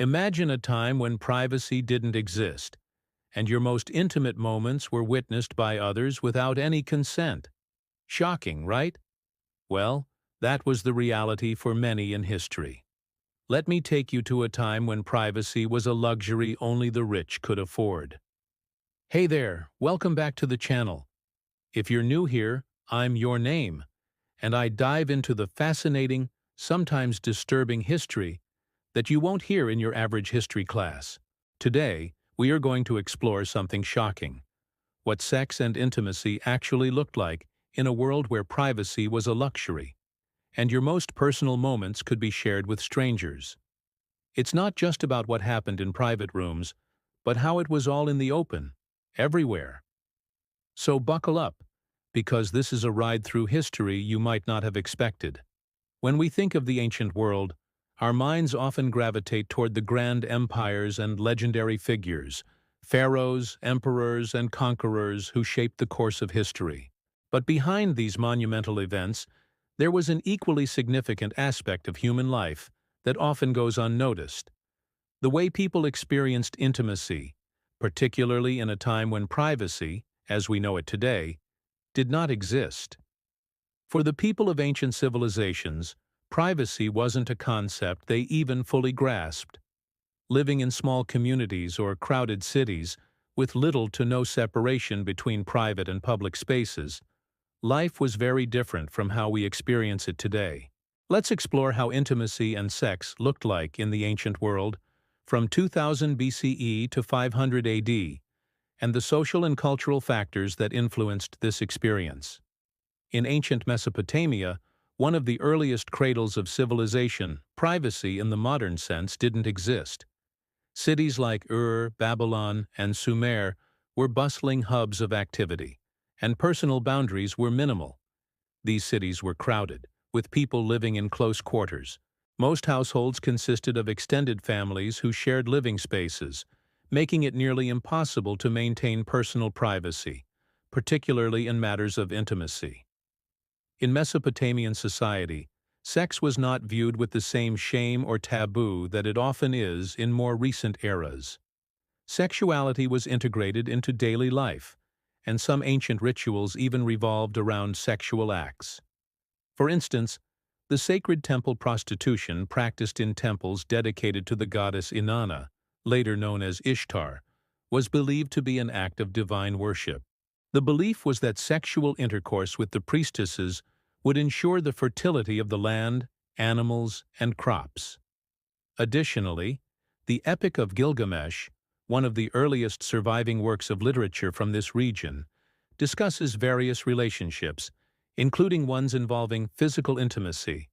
Imagine a time when privacy didn't exist, and your most intimate moments were witnessed by others without any consent. Shocking, right? Well, that was the reality for many in history. Let me take you to a time when privacy was a luxury only the rich could afford. Hey there, welcome back to the channel. If you're new here, I'm Your Name, and I dive into the fascinating, sometimes disturbing history that you won't hear in your average history class. Today, we are going to explore something shocking: what sex and intimacy actually looked like in a world where privacy was a luxury, and your most personal moments could be shared with strangers. It's not just about what happened in private rooms, but how it was all in the open, everywhere. So buckle up, because this is a ride through history you might not have expected. When we think of the ancient world, our minds often gravitate toward the grand empires and legendary figures, pharaohs, emperors, and conquerors who shaped the course of history. But behind these monumental events, there was an equally significant aspect of human life that often goes unnoticed: the way people experienced intimacy, particularly in a time when privacy, as we know it today, did not exist. For the people of ancient civilizations, privacy wasn't a concept they even fully grasped. Living in small communities or crowded cities, with little to no separation between private and public spaces, life was very different from how we experience it today. Let's explore how intimacy and sex looked like in the ancient world, from 2000 BCE to 500 AD, and the social and cultural factors that influenced this experience. In ancient Mesopotamia, one of the earliest cradles of civilization, privacy in the modern sense didn't exist. Cities like Ur, Babylon, and Sumer were bustling hubs of activity, and personal boundaries were minimal. These cities were crowded, with people living in close quarters. Most households consisted of extended families who shared living spaces, making it nearly impossible to maintain personal privacy, particularly in matters of intimacy. In Mesopotamian society, sex was not viewed with the same shame or taboo that it often is in more recent eras. Sexuality was integrated into daily life, and some ancient rituals even revolved around sexual acts. For instance, the sacred temple prostitution practiced in temples dedicated to the goddess Inanna, later known as Ishtar, was believed to be an act of divine worship. The belief was that sexual intercourse with the priestesses would ensure the fertility of the land, animals, and crops. Additionally, the Epic of Gilgamesh, one of the earliest surviving works of literature from this region, discusses various relationships, including ones involving physical intimacy.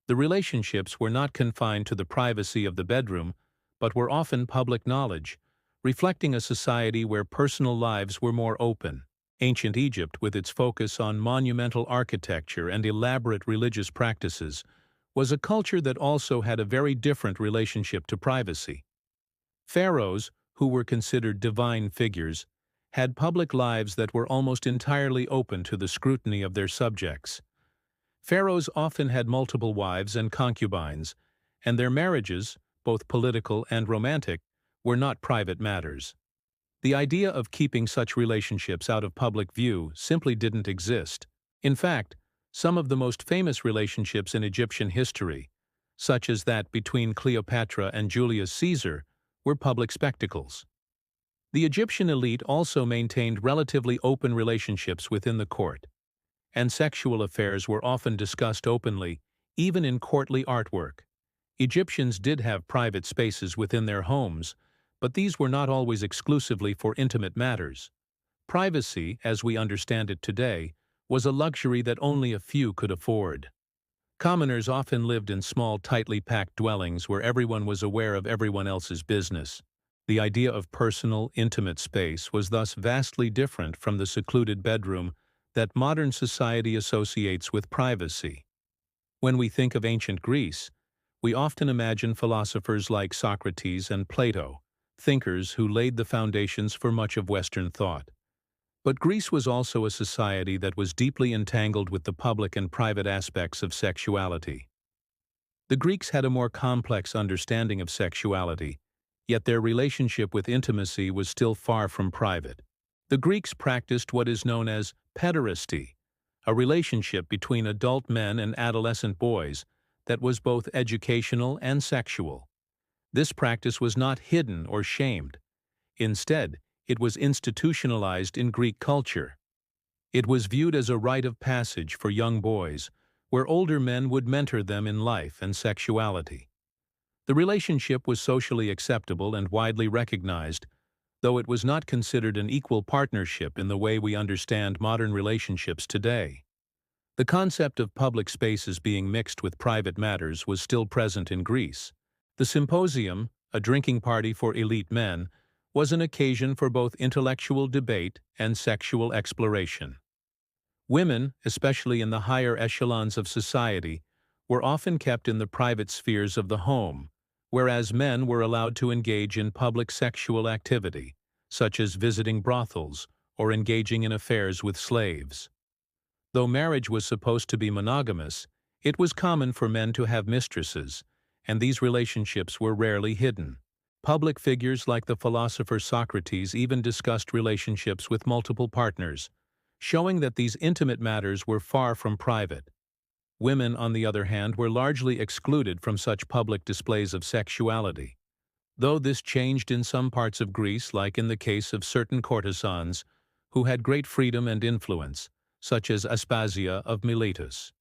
The relationships were not confined to the privacy of the bedroom, but were often public knowledge, reflecting a society where personal lives were more open. Ancient Egypt, with its focus on monumental architecture and elaborate religious practices, was a culture that also had a very different relationship to privacy. Pharaohs, who were considered divine figures, had public lives that were almost entirely open to the scrutiny of their subjects. Pharaohs often had multiple wives and concubines, and their marriages, both political and romantic, were not private matters. The idea of keeping such relationships out of public view simply didn't exist. In fact, some of the most famous relationships in Egyptian history, such as that between Cleopatra and Julius Caesar, were public spectacles. The Egyptian elite also maintained relatively open relationships within the court, and sexual affairs were often discussed openly, even in courtly artwork. Egyptians did have private spaces within their homes, but these were not always exclusively for intimate matters. Privacy, as we understand it today, was a luxury that only a few could afford. Commoners often lived in small, tightly packed dwellings where everyone was aware of everyone else's business. The idea of personal, intimate space was thus vastly different from the secluded bedroom that modern society associates with privacy. When we think of ancient Greece, we often imagine philosophers like Socrates and Plato, thinkers who laid the foundations for much of Western thought. But Greece was also a society that was deeply entangled with the public and private aspects of sexuality. The Greeks had a more complex understanding of sexuality, yet their relationship with intimacy was still far from private. The Greeks practiced what is known as pederasty, a relationship between adult men and adolescent boys that was both educational and sexual. This practice was not hidden or shamed. Instead, it was institutionalized in Greek culture. It was viewed as a rite of passage for young boys, where older men would mentor them in life and sexuality. The relationship was socially acceptable and widely recognized, though it was not considered an equal partnership in the way we understand modern relationships today. The concept of public spaces being mixed with private matters was still present in Greece. The symposium, a drinking party for elite men, was an occasion for both intellectual debate and sexual exploration. Women, especially in the higher echelons of society, were often kept in the private spheres of the home, whereas men were allowed to engage in public sexual activity, such as visiting brothels or engaging in affairs with slaves. Though marriage was supposed to be monogamous, it was common for men to have mistresses, and these relationships were rarely hidden. Public figures like the philosopher Socrates even discussed relationships with multiple partners, showing that these intimate matters were far from private. Women, on the other hand, were largely excluded from such public displays of sexuality. Though this changed in some parts of Greece, like in the case of certain courtesans who had great freedom and influence, such as Aspasia of Miletus.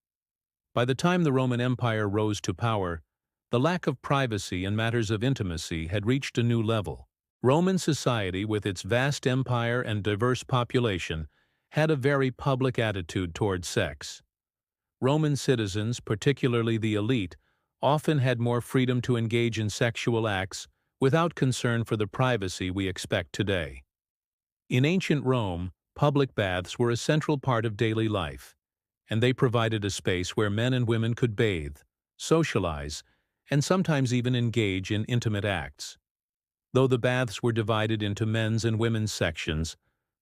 By the time the Roman Empire rose to power, the lack of privacy in matters of intimacy had reached a new level. Roman society, with its vast empire and diverse population, had a very public attitude toward sex. Roman citizens, particularly the elite, often had more freedom to engage in sexual acts without concern for the privacy we expect today. In ancient Rome, public baths were a central part of daily life, and they provided a space where men and women could bathe, socialize, and sometimes even engage in intimate acts. Though the baths were divided into men's and women's sections,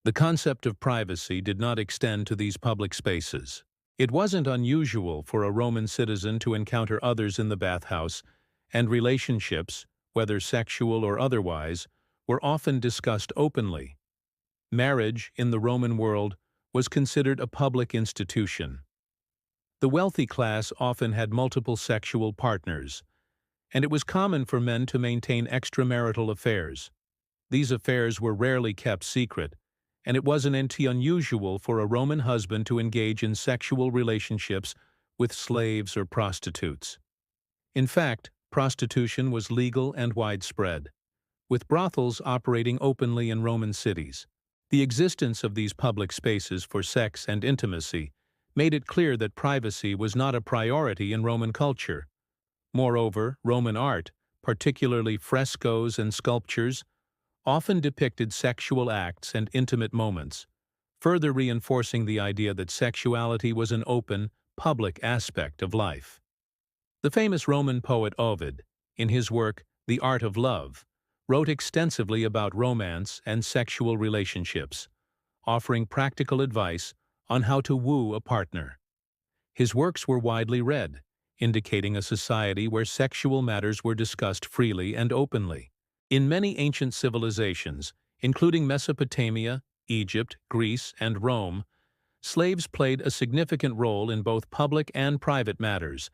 the concept of privacy did not extend to these public spaces. It wasn't unusual for a Roman citizen to encounter others in the bathhouse, and relationships, whether sexual or otherwise, were often discussed openly. Marriage, in the Roman world, was considered a public institution. The wealthy class often had multiple sexual partners, and it was common for men to maintain extramarital affairs. These affairs were rarely kept secret, and it wasn't unusual for a Roman husband to engage in sexual relationships with slaves or prostitutes. In fact, prostitution was legal and widespread, with brothels operating openly in Roman cities. The existence of these public spaces for sex and intimacy made it clear that privacy was not a priority in Roman culture. Moreover, Roman art, particularly frescoes and sculptures, often depicted sexual acts and intimate moments, further reinforcing the idea that sexuality was an open, public aspect of life. The famous Roman poet Ovid, in his work The Art of Love, wrote extensively about romance and sexual relationships, offering practical advice on how to woo a partner. His works were widely read, indicating a society where sexual matters were discussed freely and openly. In many ancient civilizations, including Mesopotamia, Egypt, Greece, and Rome, slaves played a significant role in both public and private matters,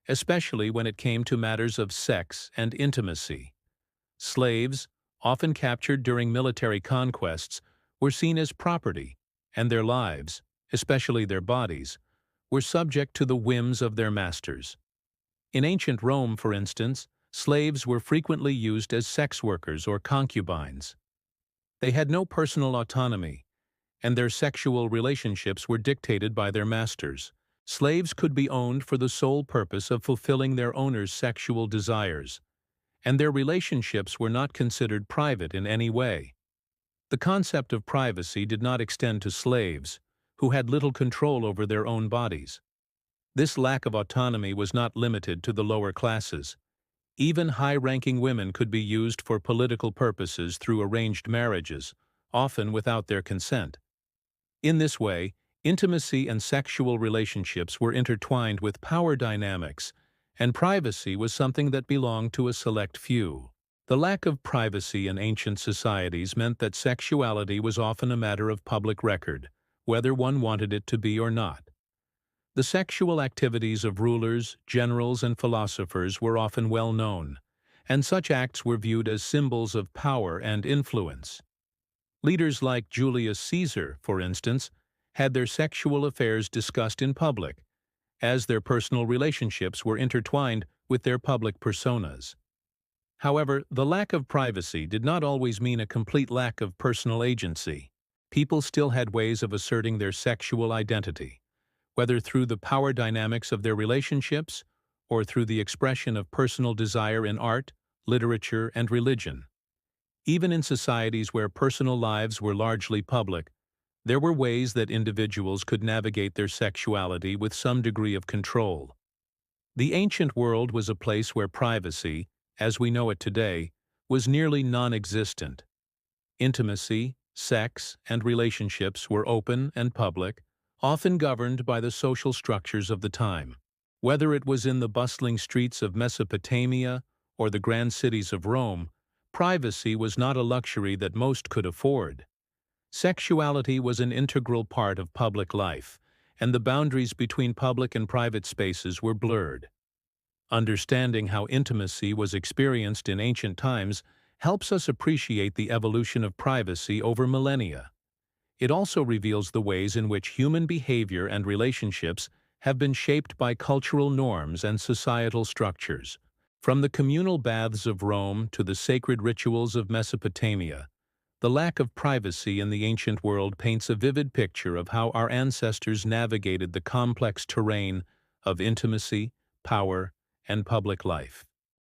especially when it came to matters of sex and intimacy. Slaves, often captured during military conquests, were seen as property, and their lives, especially their bodies, were subject to the whims of their masters. In ancient Rome, for instance, slaves were frequently used as sex workers or concubines. They had no personal autonomy, and their sexual relationships were dictated by their masters. Slaves could be owned for the sole purpose of fulfilling their owner's sexual desires, and their relationships were not considered private in any way. The concept of privacy did not extend to slaves, who had little control over their own bodies. This lack of autonomy was not limited to the lower classes. Even high-ranking women could be used for political purposes through arranged marriages, often without their consent. In this way, intimacy and sexual relationships were intertwined with power dynamics and privacy was something that belonged to a select few. The lack of privacy in ancient societies meant that sexuality was often a matter of public record, whether one wanted it to be or not. The sexual activities of rulers, generals, and philosophers were often well known, and such acts were viewed as symbols of power and influence. Leaders like Julius Caesar, for instance, had their sexual affairs discussed in public, as their personal relationships were intertwined with their public personas. However, the lack of privacy did not always mean a complete lack of personal agency. People still had ways of asserting their sexual identity, whether through the power dynamics of their relationships or through the expression of personal desire in art, literature, and religion. Even in societies where personal lives were largely public, there were ways that individuals could navigate their sexuality with some degree of control. The ancient world was a place where privacy, as we know it today, was nearly non-existent. Intimacy, sex, and relationships were open and public, often governed by the social structures of the time. Whether it was in the bustling streets of Mesopotamia or the grand cities of Rome, privacy was not a luxury that most could afford. Sexuality was an integral part of public life, and the boundaries between public and private spaces were blurred. Understanding how intimacy was experienced in ancient times helps us appreciate the evolution of privacy over millennia. It also reveals the ways in which human behavior and relationships have been shaped by cultural norms and societal structures. From the communal baths of Rome to the sacred rituals of Mesopotamia, the lack of privacy in the ancient world paints a vivid picture of how our ancestors navigated the complex terrain of intimacy, power, and public life.